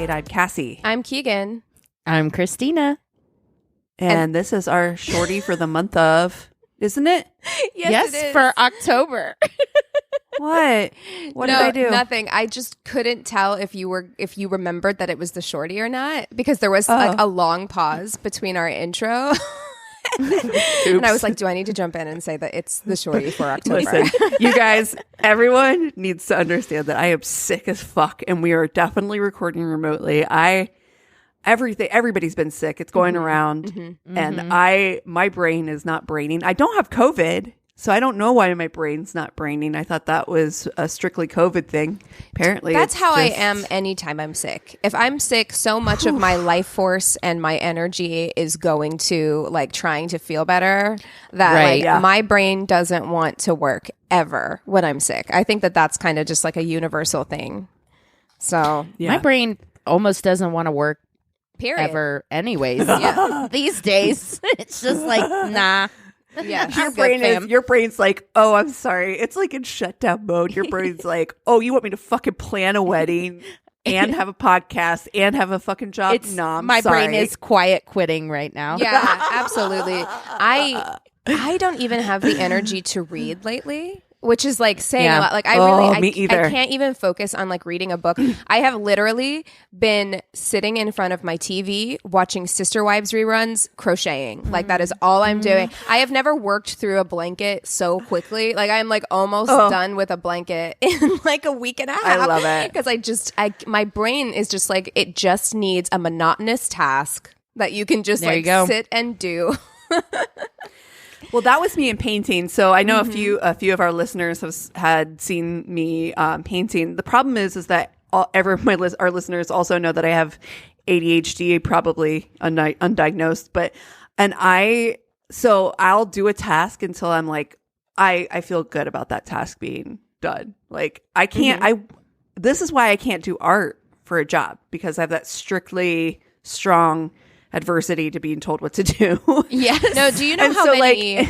Update. I'm Cassie. I'm Keegan. I'm Christina. And this is our Shorty for the month of, isn't it? Yes, it is. For October. What? What did I do? Nothing. I just couldn't tell if you remembered that it was the Shorty or not, because there was like a long pause between our intro. And I was like, do I need to jump in and say that it's the Shorty for October? Listen, you guys, everyone needs to understand that I am sick as fuck, and we are definitely recording remotely. Everybody's been sick. It's going around, and my brain is not braining. I don't have COVID, so I don't know why my brain's not braining. I thought that was a strictly COVID thing. Apparently, that's how I am anytime I'm sick. If I'm sick, so much of my life force and my energy is going to like trying to feel better that my brain doesn't want to work ever when I'm sick. I think that that's kind of just like a universal thing. So my brain almost doesn't want to work period ever anyways. These days it's just like nah. Yeah, your brain's like, oh, I'm sorry. It's like in shutdown mode. Your brain's like, oh, you want me to fucking plan a wedding and have a podcast and have a fucking job? My brain is quiet quitting right now. Yeah, absolutely. I don't even have the energy to read lately, which is like saying a lot. Like me either. I can't even focus on like reading a book. I have literally been sitting in front of my TV watching Sister Wives reruns, crocheting. Like that is all I'm doing. I have never worked through a blanket so quickly. Like I'm like almost done with a blanket in like a week and a half. I love it. Because my brain is just like, it just needs a monotonous task that you can just sit and do. Well, that was me in painting. So I know a few of our listeners had seen me painting. The problem is that our listeners also know that I have ADHD, probably undiagnosed. So I'll do a task until I'm like, I feel good about that task being done. Like I can't. This is why I can't do art for a job, because I have that strictly strong adversity to being told what to do. Yes. No, do you know how many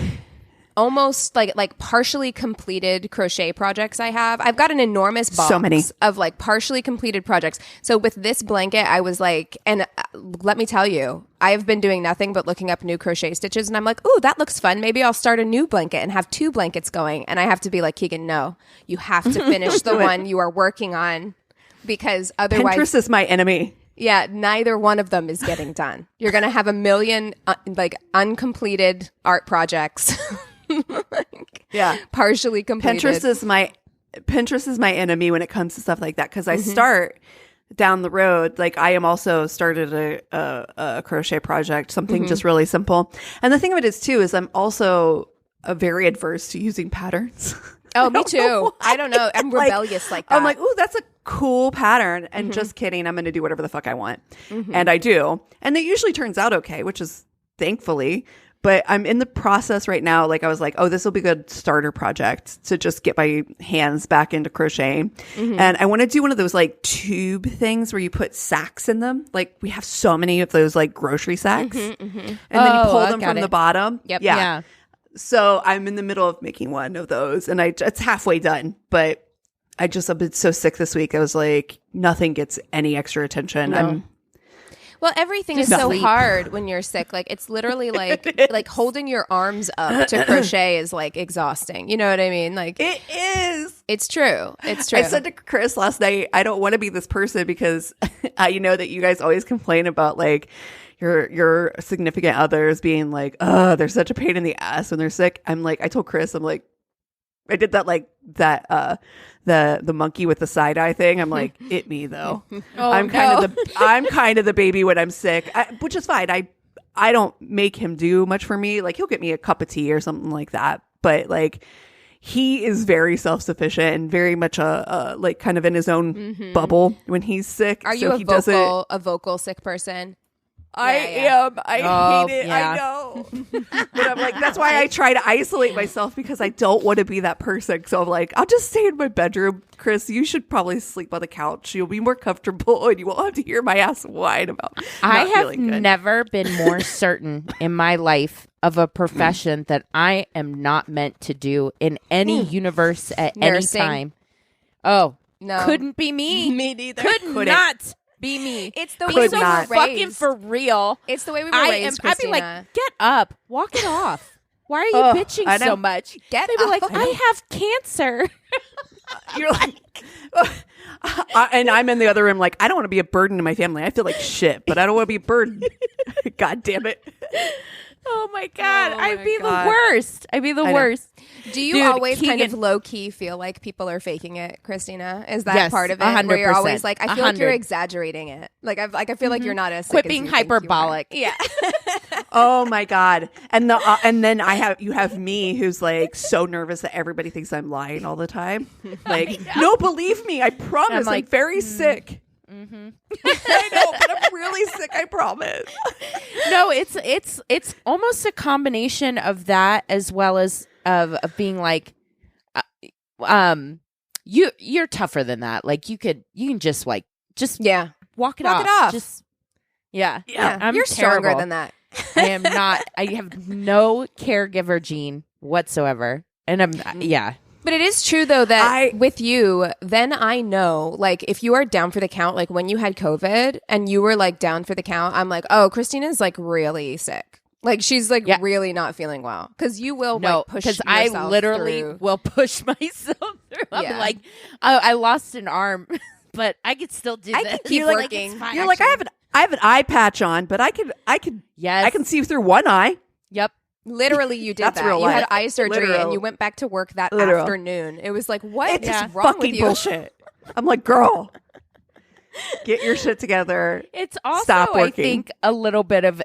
almost like partially completed crochet projects I have? I've got an enormous box of like partially completed projects. So with this blanket, I was like, and let me tell you, I've been doing nothing but looking up new crochet stitches, and I'm like, ooh, that looks fun. Maybe I'll start a new blanket and have two blankets going. And I have to be like, Keegan, no, you have to finish the one you are working on, because otherwise Pinterest is my enemy. Yeah, neither one of them is getting done. You're going to have a million uncompleted art projects. Partially completed. Pinterest is my enemy when it comes to stuff like that, because I start down the road. Like I am also started a crochet project, something just really simple. And the thing of it is too, is I'm also very adverse to using patterns. Oh, me too. I don't know. I'm rebellious like that. I'm like, ooh, that's a cool pattern. And just kidding. I'm going to do whatever the fuck I want. And I do. And it usually turns out okay, which is thankfully. But I'm in the process right now. Like I was like, oh, this will be a good starter project to just get my hands back into crocheting. And I want to do one of those like tube things where you put sacks in them. Like we have so many of those like grocery sacks. And then you pull them from the bottom. Yep. Yeah. So I'm in the middle of making one of those, and it's halfway done, but I've been so sick this week. I was like, nothing gets any extra attention. No. Well, everything is so hard when you're sick. Like it's literally like holding your arms up to crochet is like exhausting. You know what I mean? Like it is. It's true. It's true. I said to Chris last night, I don't want to be this person, because I know that you guys always complain about like your significant others being like, oh, they're such a pain in the ass when they're sick. I'm like, I told Chris, I'm like, I did that like that the monkey with the side eye thing. I'm like, it me though. I'm kind of the baby when I'm sick, which is fine. I don't make him do much for me. Like he'll get me a cup of tea or something like that. But like he is very self-sufficient and very much a like kind of in his own bubble when he's sick. Are you a vocal sick person? I am. I hate it. Yeah. I know. But I'm like, that's why I try to isolate myself, because I don't want to be that person. So I'm like, I'll just stay in my bedroom. Chris, you should probably sleep on the couch. You'll be more comfortable and you won't have to hear my ass whine about I have never been more certain in my life of a profession that I am not meant to do in any universe at any time. Oh, no. Couldn't be me. Me neither. Could not be me. It's the way we were fucking raised. for real. It's the way we were raised, Christina. I'd be like, get up, walk it off. Why are you bitching so much? They'd be like, I have cancer. You're like, and I'm in the other room like, I don't want to be a burden to my family. I feel like shit, but I don't want to be a burden. God damn it. Oh my God. I'd be the worst. I'd be the worst. Do you always kind of low key feel like people are faking it, Christina? Is that part of it? 100%. Where you're always like, I feel like you're exaggerating it. Like I feel like you're not as sick quipping as hyperbolic. Yeah. Oh my God. And then you have me who's like so nervous that everybody thinks I'm lying all the time. Like, no, believe me, I promise. I'm very sick. Mm-hmm. I know, but I'm really sick. I promise. No, it's almost a combination of that as well as of being like, you're tougher than that. Like you can just walk it off. Just yeah. You're stronger than that. I am not. I have no caregiver gene whatsoever, and But it is true, though, that with you, then I know, like, if you are down for the count, like when you had COVID and you were like down for the count, I'm like, oh, Christina's like really sick. Like she's like really not feeling well. Because you will push yourself I literally through. will push myself through. I'm like, oh, I lost an arm, but I could still do this. I can keep working. You're like, I have an eye patch on, but I can see through one eye. Yep. Literally, you did that. You had eye surgery and you went back to work that afternoon. It was like, what is wrong with you? Bullshit. I'm like, girl, get your shit together. It's also, I think, a little bit of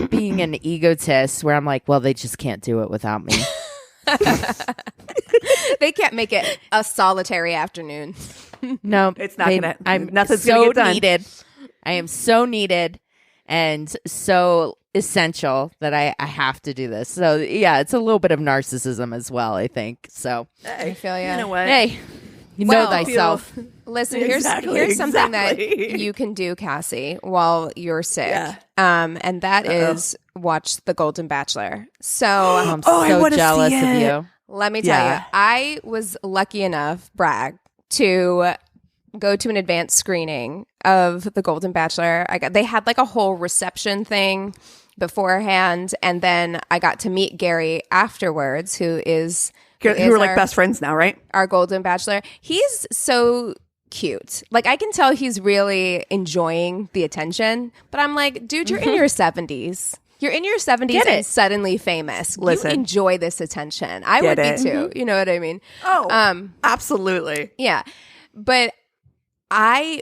being an egotist where I'm like, well, they just can't do it without me. They can't make it a solitary afternoon. No, it's not gonna. Nothing's so gonna get done. Needed. I am so needed and so essential that I have to do this. So yeah, it's a little bit of narcissism as well, I think. So I feel you. You know what? Hey, know thyself. Listen, here's something that you can do, Cassie, while you're sick. Yeah. And that is watch The Golden Bachelor. So I'm so jealous of you. Let me tell you, I was lucky enough, brag, to go to an advanced screening of The Golden Bachelor. They had like a whole reception thing beforehand, and then I got to meet Gary afterwards, who are like best friends now, right? Our Golden Bachelor. He's so cute. Like I can tell he's really enjoying the attention, but I'm like, dude, you're in your 70s. You're in your 70s and suddenly famous. Listen, you enjoy this attention. I would be too. You know what I mean? Oh, absolutely. Yeah. But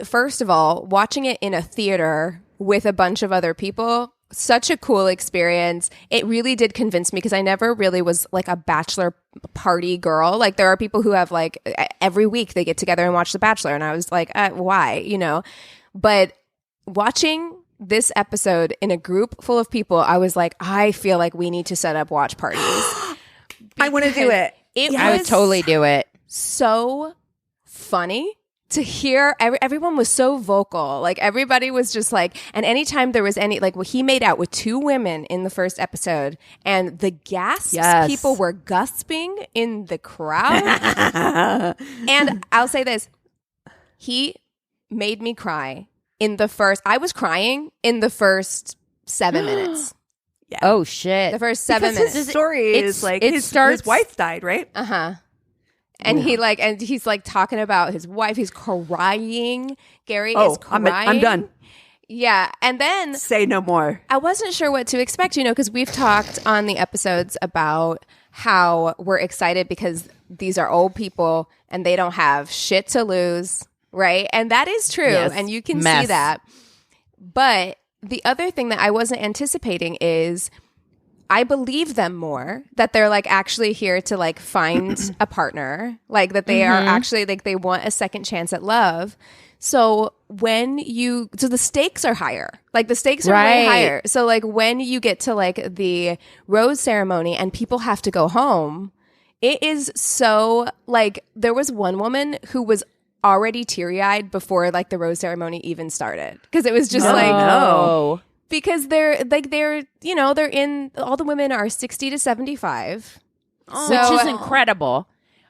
first of all, watching it in a theater with a bunch of other people, such a cool experience. It really did convince me because I never really was like a Bachelor party girl. Like there are people who have like every week they get together and watch The Bachelor. And I was like, why? You know, but watching this episode in a group full of people, I was like, I feel like we need to set up watch parties. I want to do it. I would totally do it. So funny to hear. Everyone was so vocal. Like everybody was just like, and anytime there was he made out with two women in the first episode and the gasps, people were gasping in the crowd. And I'll say this, he made me cry I was crying in the first 7 minutes. Yeah. Oh shit. The first 7 minutes. His story is like his wife died, right? Uh-huh. And he's like talking about his wife. He's crying. Gary is crying. I'm done. Yeah. And then say no more. I wasn't sure what to expect, because we've talked on the episodes about how we're excited because these are old people and they don't have shit to lose. Right. And that is true. Yes. And you can see that. But the other thing that I wasn't anticipating is I believe them more that they're like actually here to like find a partner, like that they are actually like they want a second chance at love. So so the stakes are higher, like the stakes are way higher. So like when you get to like the rose ceremony and people have to go home, it is so like there was one woman who was already teary-eyed before like the rose ceremony even started because it was just because they're in all the women are 60 to 75 which is incredible.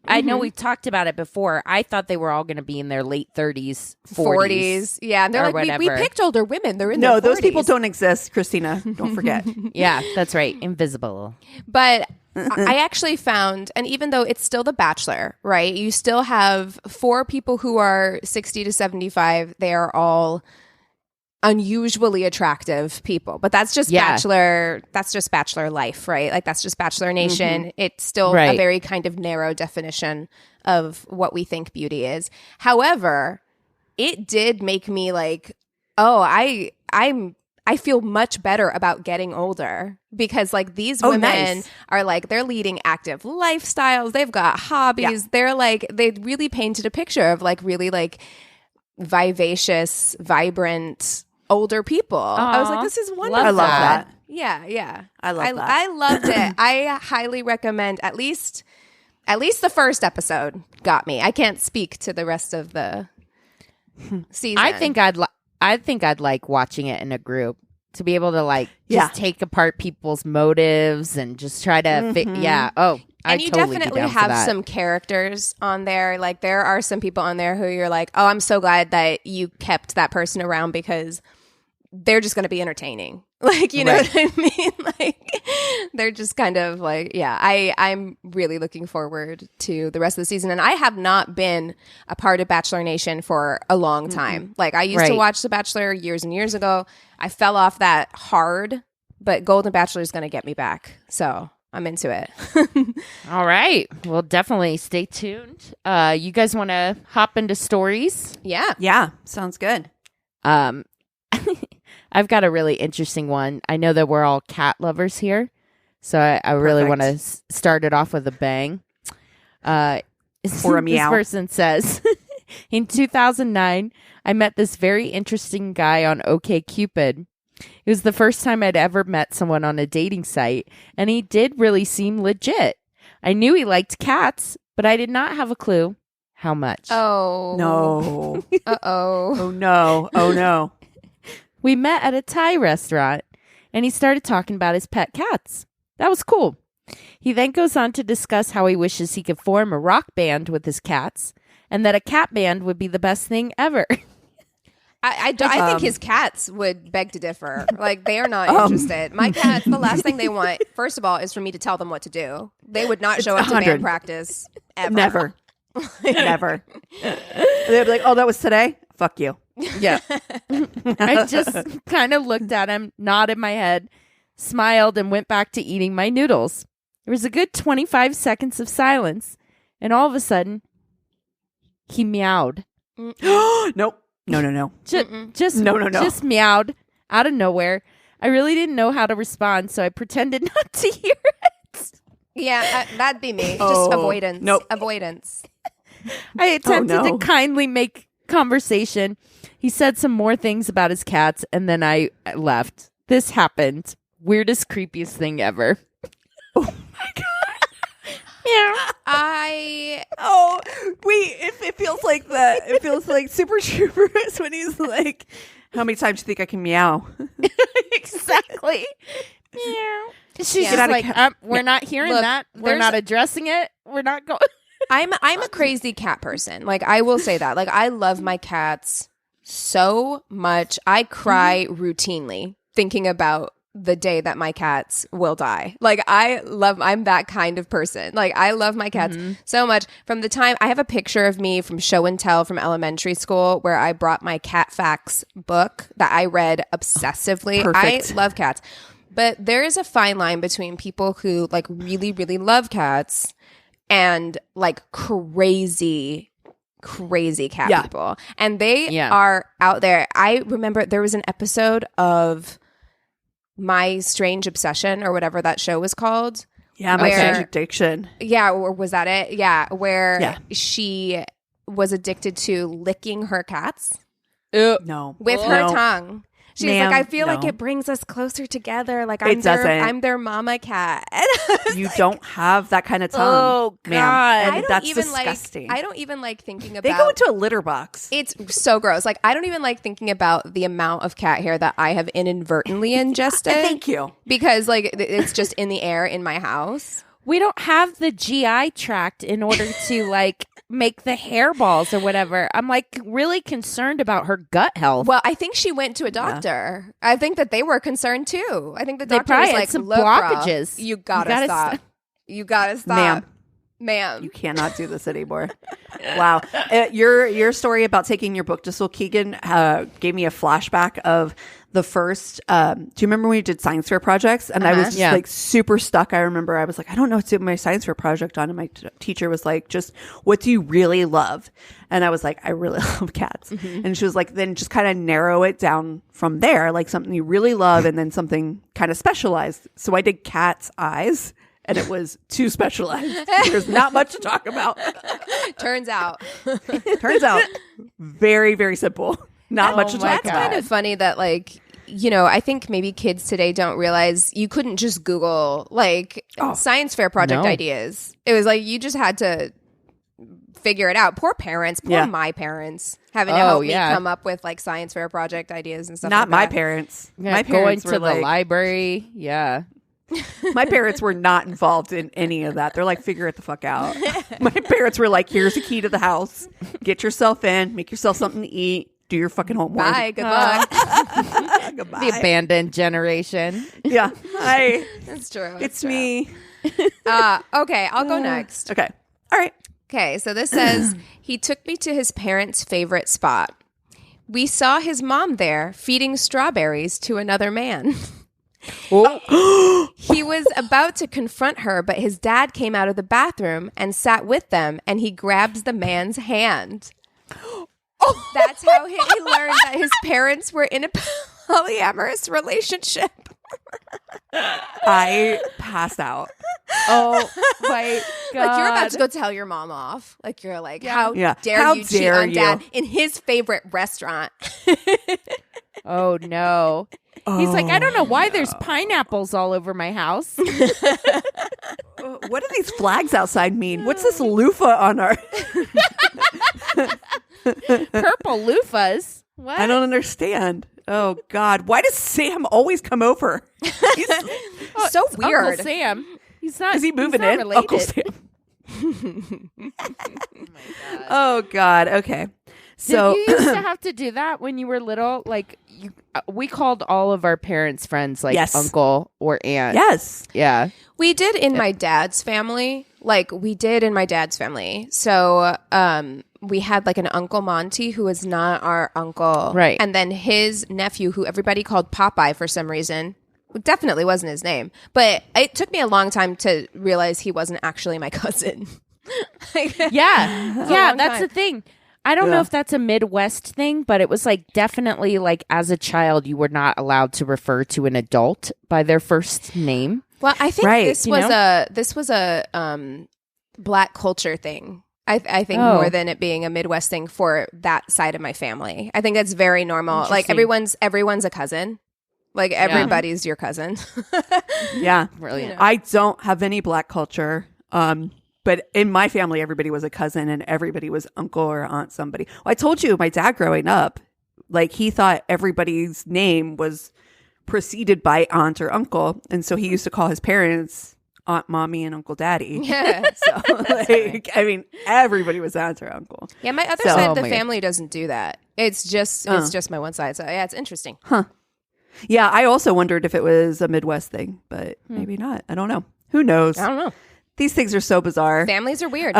I know we've talked about it before. I thought they were all going to be in their late 30s, 40s. Yeah, and they're like, we picked older women. They're in their 40s. Those people don't exist, Christina. Don't forget. Yeah, that's right. Invisible. But I actually found, and even though it's still The Bachelor, right? You still have 4 people who are 60 to 75. They are all unusually attractive people, but that's just Bachelor. That's just Bachelor life, right? Like that's just Bachelor Nation. It's still a very kind of narrow definition of what we think beauty is. However, it did make me like, oh, I feel much better about getting older because like these women are like, they're leading active lifestyles. They've got hobbies. They're like, they really painted a picture of like really like vivacious, vibrant older people. Aww. I was like, this is wonderful. I love that. Yeah. I love that. I loved it. I highly recommend at least the first episode got me. I can't speak to the rest of the season. I think I'd like watching it in a group to be able to like just take apart people's motives and just try to and you totally definitely have some characters on there. Like there are some people on there who you're like, oh, I'm so glad that you kept that person around because they're just going to be entertaining. Like, you know what I mean? Like they're just kind of like, I'm really looking forward to the rest of the season. And I have not been a part of Bachelor Nation for a long time. Like I used to watch The Bachelor years and years ago. I fell off that hard, but Golden Bachelor is going to get me back. So I'm into it. All right. Well, definitely stay tuned. You guys want to hop into stories? Yeah. Yeah. Sounds good. I've got a really interesting one. I know that we're all cat lovers here, so I really want to start it off with a bang. Or a meow. This person says, in 2009, I met this very interesting guy on OkCupid. It was the first time I'd ever met someone on a dating site, and he did really seem legit. I knew he liked cats, but I did not have a clue how much. Oh. No. Uh-oh. Oh, no. Oh, no. We met at a Thai restaurant, and he started talking about his pet cats. That was cool. He then goes on to discuss how he wishes he could form a rock band with his cats, and that a cat band would be the best thing ever. I think his cats would beg to differ. Like, they are not interested. My cats, the last thing they want, first of all, is for me to tell them what to do. They would not show up to band practice ever. Never. Never. They'd be like, oh, that was today? Fuck you. Yeah. I just kind of looked at him, nodded my head, smiled, and went back to eating my noodles. There was a good 25 seconds of silence, and all of a sudden, he meowed. Nope. No. Just meowed out of nowhere. I really didn't know how to respond, so I pretended not to hear it. Yeah, that'd be me. Just avoidance. Nope. Avoidance. I attempted to kindly make conversation. He said some more things about his cats, and then I left. This happened. Weirdest, creepiest thing ever. Oh my god. Yeah. It feels like it feels like Super Troopers when he's like, how many times do you think I can meow? Exactly. Meow. She's just like, we're not hearing that. We're not addressing it. We're not going. I'm a crazy cat person. Like, I will say that. Like, I love my cats so much. I cry routinely thinking about the day that my cats will die. Like, I'm that kind of person. Like, I love my cats so much. From the time I have a picture of me from show and tell from elementary school where I brought my cat facts book that I read obsessively. Perfect. I love cats. But there is a fine line between people who like really, really love cats and like crazy cat people. And they are out there. I remember there was an episode of My Strange Obsession or whatever that show was called. Yeah, My Strange Addiction. Yeah, or was that it? Yeah, where she was addicted to licking her cats. No. With her tongue. She's like, I feel like it brings us closer together. Like I'm their mama cat. You don't have that kind of tongue. Oh God, and that's disgusting. I don't even like thinking about. They go into a litter box. It's so gross. Like I don't even like thinking about the amount of cat hair that I have inadvertently ingested. Thank you. Because like it's just in the air in my house. we don't have the GI tract in order to like make the hairballs or whatever. I'm like really concerned about her gut health. Well, I think she went to a doctor. Yeah. I think that they were concerned too. I think the doctor was like, some blockages. You gotta stop. You gotta stop. Ma'am. You cannot do this anymore. Wow. Your story about taking your book to school, Keegan, gave me a flashback of the first, do you remember when we did science fair projects? And I was just like super stuck. I remember I was like, I don't know what to do my science fair project on. And my teacher was like, just what do you really love? And I was like, I really love cats. Mm-hmm. And she was like, then just kind of narrow it down from there, like something you really love and then something kind of specialized. So I did cat's eyes. And it was too specialized. There's not much to talk about. Turns out. Very, very simple. Not much to talk about. That's kind of funny that, like, you know, I think maybe kids today don't realize you couldn't just Google, like, science fair project ideas. It was like you just had to figure it out. Poor parents. Poor my parents having to help me come up with, like, science fair project ideas and stuff Not like my that. parents. Yeah, my parents going to were the library. Yeah. My parents were not involved in any of that. They're like, figure it the fuck out. My parents were like, here's the key to the house. Get yourself in. Make yourself something to eat. Do your fucking homework. Bye. Good luck. Goodbye. The abandoned generation. Yeah. Hi. That's true. It's me. Okay, I'll go next. Okay. All right. Okay, so this says, he took me to his parents' favorite spot. We saw his mom there feeding strawberries to another man. He was about to confront her, but his dad came out of the bathroom and sat with them, and he grabs the man's hand. That's how he learned that his parents were in a polyamorous relationship. I passed out. Oh my God. Like, you're about to go tell your mom off. Like, you're like, how dare How you cheat dare on dad in his favorite restaurant? Oh no. He's like, I don't know why there's pineapples all over my house. What do these flags outside mean? What's this loofah on our... Purple loofahs? What? I don't understand. Oh, God. Why does Sam always come over? He's so weird. Uncle Sam. He's not. Is he moving in? Related. Uncle Sam. Oh, God. Okay. So Did you used to have to do that when you were little? Like, we called all of our parents' friends, like uncle or aunt. Yes. Yeah. We did in my dad's family. So we had like an Uncle Monty who was not our uncle. Right. And then his nephew, who everybody called Popeye for some reason. It definitely wasn't his name. But it took me a long time to realize he wasn't actually my cousin. Yeah, that's the thing. I don't know if that's a Midwest thing, but it was like definitely like as a child, you were not allowed to refer to an adult by their first name. Well, I think this was a Black culture thing. I think more than it being a Midwest thing for that side of my family. I think that's very normal. Like everyone's a cousin. Like everybody's your cousin. Yeah, brilliant. You know. I don't have any Black culture. But in my family, everybody was a cousin and everybody was uncle or aunt somebody. Well, I told you, my dad growing up, like he thought everybody's name was preceded by aunt or uncle. And so he used to call his parents Aunt Mommy and Uncle Daddy. Yeah. So like, I mean, everybody was aunt or uncle. Yeah, my other side of the family doesn't do that. It's just my one side. So yeah, it's interesting. Huh. Yeah, I also wondered if it was a Midwest thing, but maybe not. I don't know. Who knows? I don't know. These things are so bizarre. Families are weird.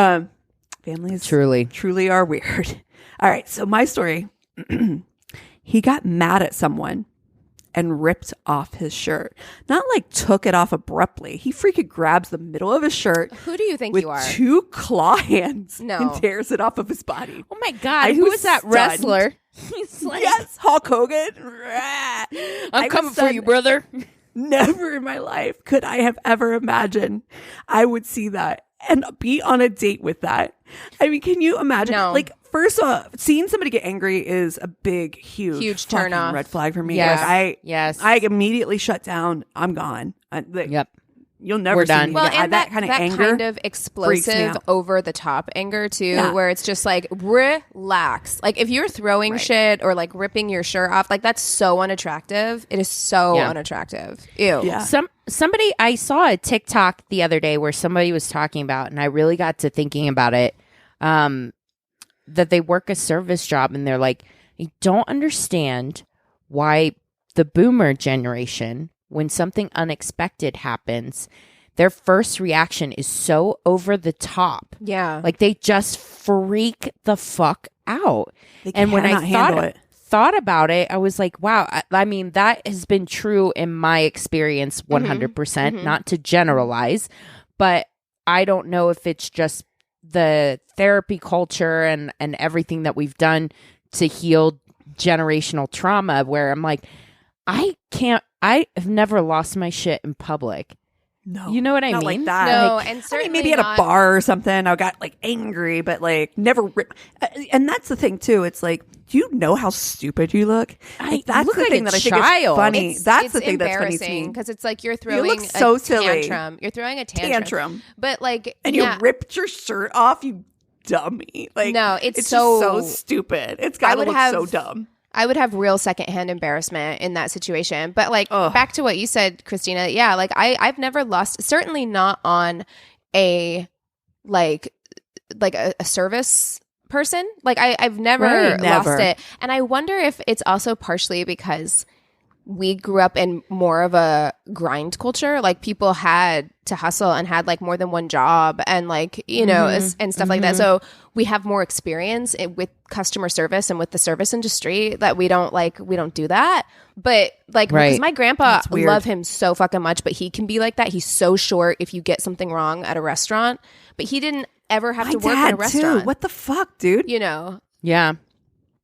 Families truly are weird. All right. So my story, he got mad at someone and ripped off his shirt. Not like took it off abruptly. He freaking grabs the middle of his shirt. Who do you think with you are? 2 claw hands No. and tears it off of his body. Oh my God. Who is that stunned. wrestler? He's like, Yes, Hulk Hogan. I'm coming for you, brother. Never in my life could I have ever imagined I would see that and be on a date with that. I mean, can you imagine? No. Like, first off, seeing somebody get angry is a big, huge turn off. red flag for me. Yes. Like, Yes. I immediately shut down. I'm gone. Yep. You'll never see me. Well, and that kind of anger, kind of explosive, over the top anger too, where it's just like relax. Like if you're throwing shit or like ripping your shirt off, like that's so unattractive. It is so unattractive. Ew. Yeah. Somebody, I saw a TikTok the other day where somebody was talking about, and I really got to thinking about it. That they work a service job, and they're like, I don't understand why the boomer generation, when something unexpected happens, their first reaction is so over the top. Yeah. Like they just freak the fuck out. And when I thought about it, I was like, wow. I mean, that has been true in my experience 100%, not to generalize, but I don't know if it's just the therapy culture and everything that we've done to heal generational trauma, where I'm like, I have never lost my shit in public. No, you know what I mean? Like that. No, like, and certainly maybe at a bar or something, I got like angry, but like never. And that's the thing too. It's like, do you know how stupid you look? Like, that's look the like thing that I think is funny. That's the thing that's funny to me, because it's like you're throwing so a silly. tantrum. You're throwing a tantrum, but like, and you ripped your shirt off, you dummy. Like, no, it's just so stupid. It's gotta look so dumb. I would have real secondhand embarrassment in that situation. But like back to what you said, Christina, yeah, like I've never lost, certainly not on a like a service person. Like I've never lost it. And I wonder if it's also partially because we grew up in more of a grind culture. Like people had to hustle and had like more than one job and like, you know, and stuff like that. So we have more experience with customer service and with the service industry that we don't do that. But like, because my grandpa, love him so fucking much, but he can be like that. He's so short if you get something wrong at a restaurant, but he didn't ever have to work in a restaurant. Too. What the fuck, dude? You know? Yeah.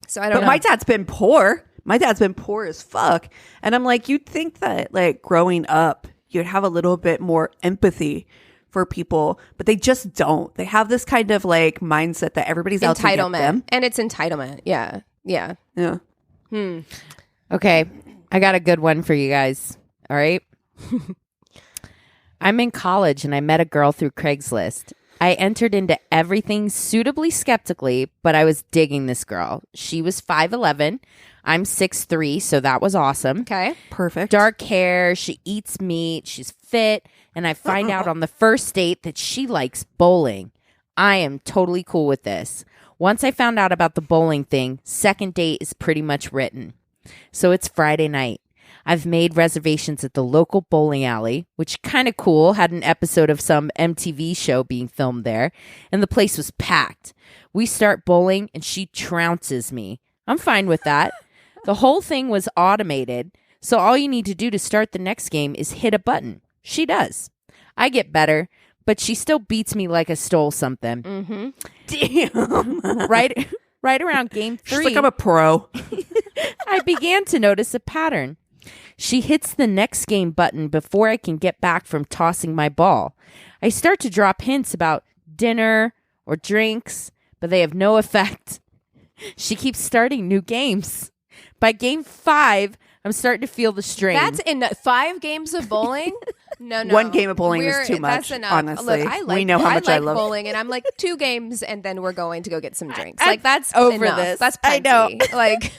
So I don't know. But my dad's been poor. My dad's been poor as fuck. And I'm like, you'd think that like growing up, you'd have a little bit more empathy for people, but they just don't. They have this kind of like mindset that everybody's out to get them. And it's entitlement. Yeah. Yeah. Yeah. Okay. I got a good one for you guys. All right. I'm in college and I met a girl through Craigslist. I entered into everything suitably skeptically, but I was digging this girl. She was 5'11". I'm 6'3", so that was awesome. Okay. Perfect. Dark hair. She eats meat. She's fit. And I find out on the first date that she likes bowling. I am totally cool with this. Once I found out about the bowling thing, second date is pretty much written. So it's Friday night. I've made reservations at the local bowling alley, which kind of cool, had an episode of some MTV show being filmed there, and the place was packed. We start bowling, and she trounces me. I'm fine with that. The whole thing was automated, so all you need to do to start the next game is hit a button. She does. I get better, but she still beats me like I stole something. Mm-hmm. Damn. Right around game 3. She's like, I'm a pro. I began to notice a pattern. She hits the next game button before I can get back from tossing my ball. I start to drop hints about dinner or drinks, but they have no effect. She keeps starting new games. By game 5, I'm starting to feel the strain. That's in 5 games of bowling? No. One game of bowling is too much, that's enough. honestly. Look, we know how much I love bowling, and I'm like 2 games, and then we're going to go get some drinks. I'm like, that's over enough. this. That's plenty. I know. Like,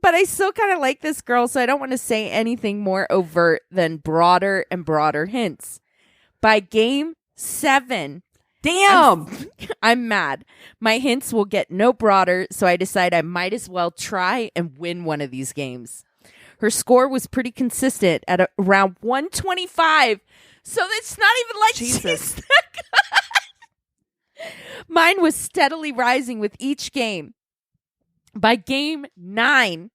but I still kind of like this girl, so I don't want to say anything more overt than broader and broader hints. By game 7... Damn! I'm mad. My hints will get no broader, so I decide I might as well try and win one of these games. Her score was pretty consistent at around 125, so it's not even like she's that good. Mine was steadily rising with each game. By game 9,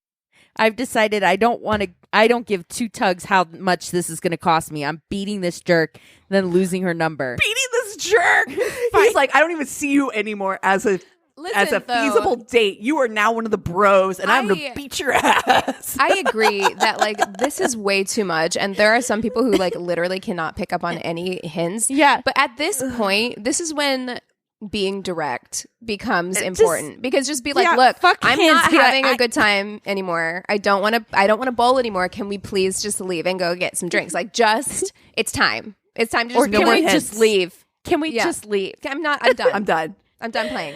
I've decided I don't give 2 tugs how much this is going to cost me. I'm beating this jerk, then losing her number. Beating this jerk? He's like, I don't even see you anymore as a feasible date. You are now one of the bros, and I'm going to beat your ass. I agree that like this is way too much, and there are some people who like literally cannot pick up on any hints. Yeah. But at this point, this is when being direct becomes important because just be like, Yeah, look, fuck I'm hands, not be like, having a good time anymore. I don't want to bowl anymore. Can we please just leave and go get some drinks? Like, just it's time. It's time to just Or can we just leave? Can we Yeah. just leave? I'm done. I'm done. I'm done playing.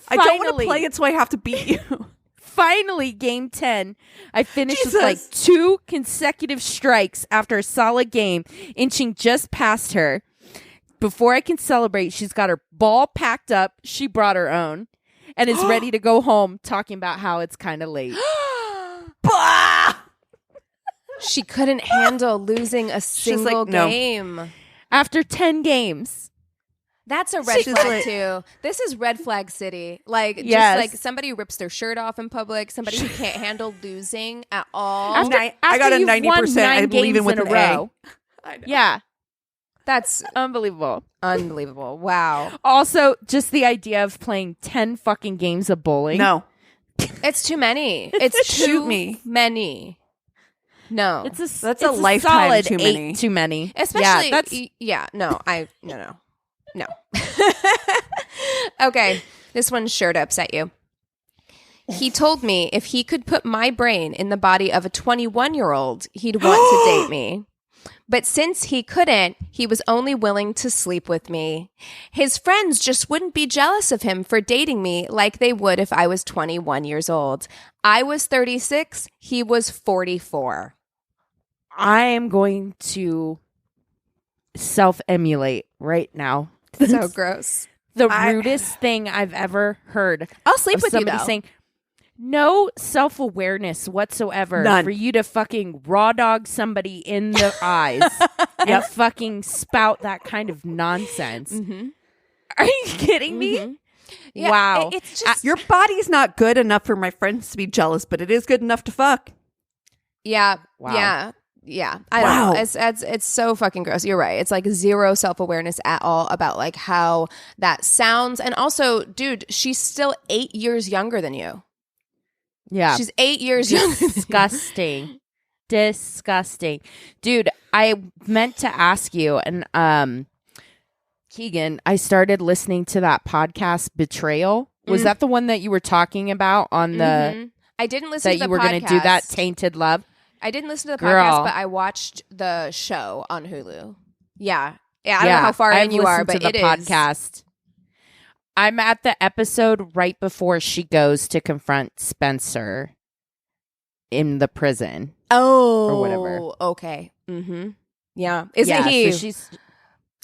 I don't want to play it, so I have to beat you. Finally, game 10. I finished with Jesus. like 2 consecutive strikes after a solid game, inching just past her. Before I can celebrate, she's got her ball packed up. She brought her own and is ready to go home, talking about how it's kind of late. She couldn't handle losing a single no. game. After 10 games. That's a red She's flag like- too. This is red flag city. Like, Yes. just like somebody rips their shirt off in public, somebody who can't handle losing at all. After I got a you've won 90%. 9 I'm leaving games with in an a A. row. I know. Yeah, That's unbelievable. unbelievable. Wow. Also, just the idea of playing 10 fucking games of bowling. No. It's too many. It's Shoot too me. many. No. That's a lifetime solid too 8 many. too many. Especially, yeah, no. Okay, this one's sure to upset you. He told me if he could put my brain in the body of a 21-year-old, he'd want to date me. But since he couldn't, he was only willing to sleep with me. His friends just wouldn't be jealous of him for dating me like they would if I was 21 years old. I was 36, he was 44. I am going to self-emulate right now. So gross. The rudest thing I've ever heard. I'll sleep of with you, somebody though. saying no self-awareness whatsoever. None. For you to fucking raw dog somebody in the eyes and fucking spout that kind of nonsense. Mm-hmm. Are you kidding me? Mm-hmm. Yeah, Wow. it's just Your body's not good enough for my friends to be jealous, but it is good enough to fuck. yeah, Wow. yeah. I Wow. don't know. It's so fucking gross. You're right. It's like zero self-awareness at all about like how that sounds. And also, dude, she's still 8 years younger than you. Yeah. She's 8 years younger. Disgusting. Disgusting. Dude, I meant to ask you, and Keegan, I started listening to that podcast Betrayal. Was that the one that you were talking about on the Mhm. I didn't listen that to the you were podcast. going to do that Tainted Love? I didn't listen to the Girl. podcast, but I watched the show on Hulu. Yeah. Yeah, I don't know how far I've in you are, listened but to the it is. podcast. I'm at the episode right before she goes to confront Spencer in the prison. Oh. Or whatever. Okay. Mm-hmm. Yeah. Isn't Yeah, he so she's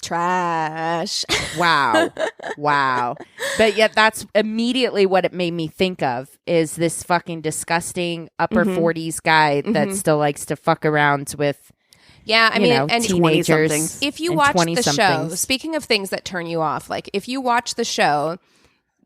trash? wow. Wow. But yet that's immediately what it made me think of is this fucking disgusting upper 40s guy that still likes to fuck around with Yeah, I mean, and teenagers. if you and watch the show, 20-somethings. speaking of things that turn you off, like if you watch the show,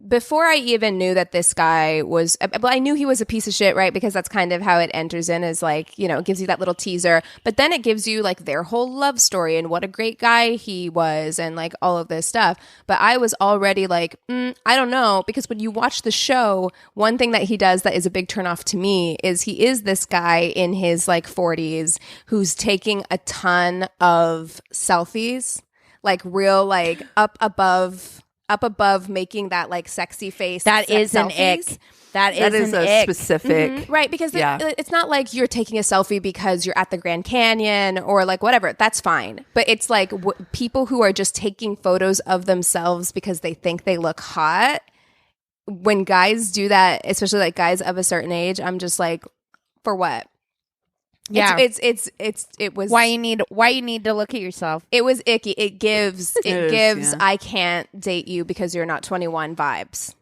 before I even knew that this guy was, well, I knew he was a piece of shit, right? Because that's kind of how it enters in, is like, you know, it gives you that little teaser, but then it gives you like their whole love story and what a great guy he was and like all of this stuff. But I was already like, I don't know, because when you watch the show, one thing that he does that is a big turnoff to me is he is this guy in his like 40s who's taking a ton of selfies, like real, like up above making that like sexy face. that is an selfies. ick. That is an a ick. specific. Right, because Yeah. it's not like you're taking a selfie because you're at the Grand Canyon or like whatever. That's fine. But it's like people who are just taking photos of themselves because they think they look hot. When guys do that, especially like guys of a certain age, I'm just like, for what? Yeah. It was Why you need to look at yourself? it was icky. It gives is, yeah. I can't date you because you're not 21 vibes.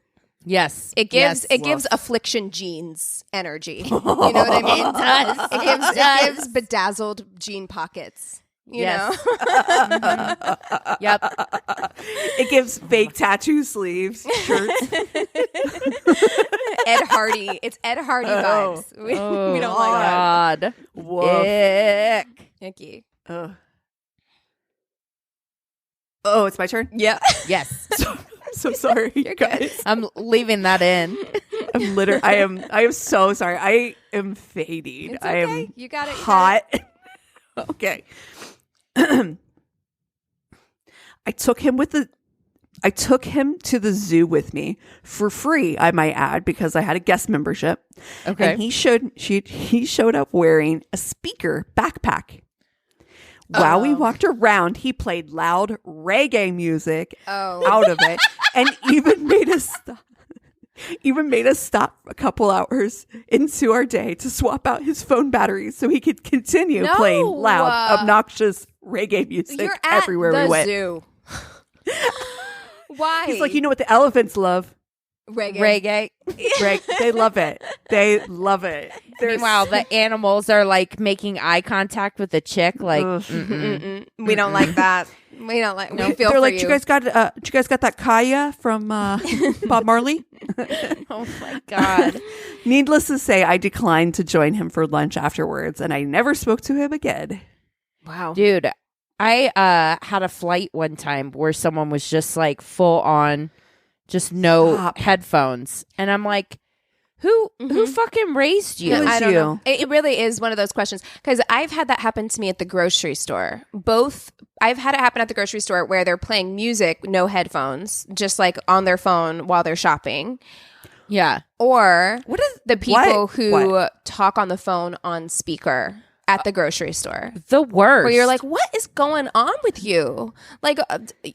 Yes. It gives Yes. gives affliction jeans energy. You know what I mean? It does. It gives bedazzled jean pockets. You Yes. know? Yep. It gives fake tattoo sleeves, shirts. Ed Hardy. It's Ed Hardy vibes. We don't like that. God. Woof. Ick. Icky. Ugh. Oh, it's my turn? Yeah. Yes. I'm so sorry, you guys. I'm leaving that in. I'm literally. I am so sorry. I am fading. It's I okay. am You got it. hot. Okay. I took him with the. I took him to the zoo with me for free, I might add, because I had a guest membership. Okay. And he showed up wearing a speaker backpack. While we walked around, he played loud reggae music out of it and even made us stop a couple hours into our day to swap out his phone batteries so he could continue playing loud, obnoxious reggae music You're everywhere at we went. Zoo. Why? He's like, you know what the elephants love? Reggae. They love it. They love it. Meanwhile, the animals are like making eye contact with the chick. Like, we don't like that. We don't like. No, feel they're for like, you. you guys got that Kaya from Bob Marley? oh my God. Needless to say, I declined to join him for lunch afterwards, and I never spoke to him again. Wow, dude. I had a flight one time where someone was just like full on, just no headphones, and I'm like, who fucking raised you? I don't know. It really is one of those questions, because I've had that happen to me at the grocery store. I've had it happen at the grocery store where they're playing music, no headphones, just like on their phone while they're shopping. Yeah. Or the people who talk on the phone on speaker at the grocery store. The worst. Where you're like, what is going on with you? Like,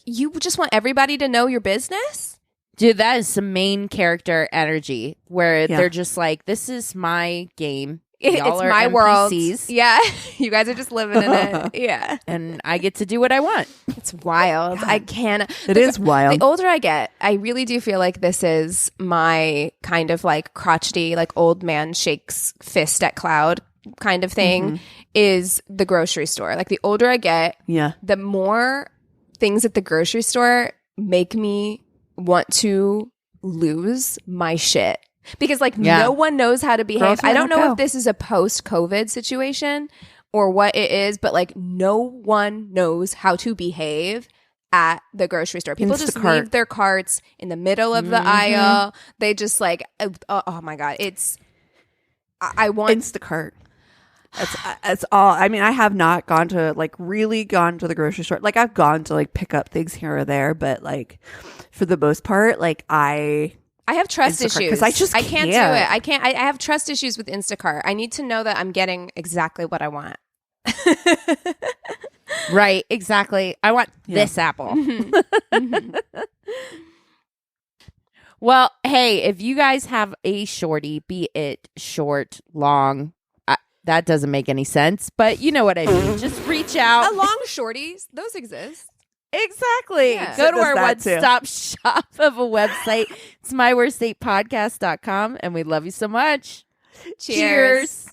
you just want everybody to know your business? Dude, that is some main character energy where they're just like, this is my game. Y'all it's my NPCs. world. Yeah. You guys are just living in it. Yeah. And I get to do what I want. It's wild. God. I can't. It is wild. The older I get, I really do feel like this is my kind of like crotchety, like old man shakes fist at cloud kind of thing is the grocery store. Like the older I get, the more things at the grocery store make me want to lose my shit. Because like no one knows how to behave. Girls, I don't know if this is a post-COVID situation or what it is, but like no one knows how to behave at the grocery store. People just leave their carts in the middle of the aisle. They just like, oh my God. I want Instacart. That's all. I mean, I have not gone to the grocery store. Like I've gone to like pick up things here or there, but like for the most part, like I have trust issues because I can't do it. I have trust issues with Instacart. I need to know that I'm getting exactly what I want. Right, exactly. I want this apple. Well, hey, if you guys have a shorty, be it short, long, that doesn't make any sense, but you know what I mean. Just reach out. Long shorties, those exist. Exactly. Yeah. Go to our one-stop shop of a website. It's myworstdatepodcast.com, and we love you so much. Cheers.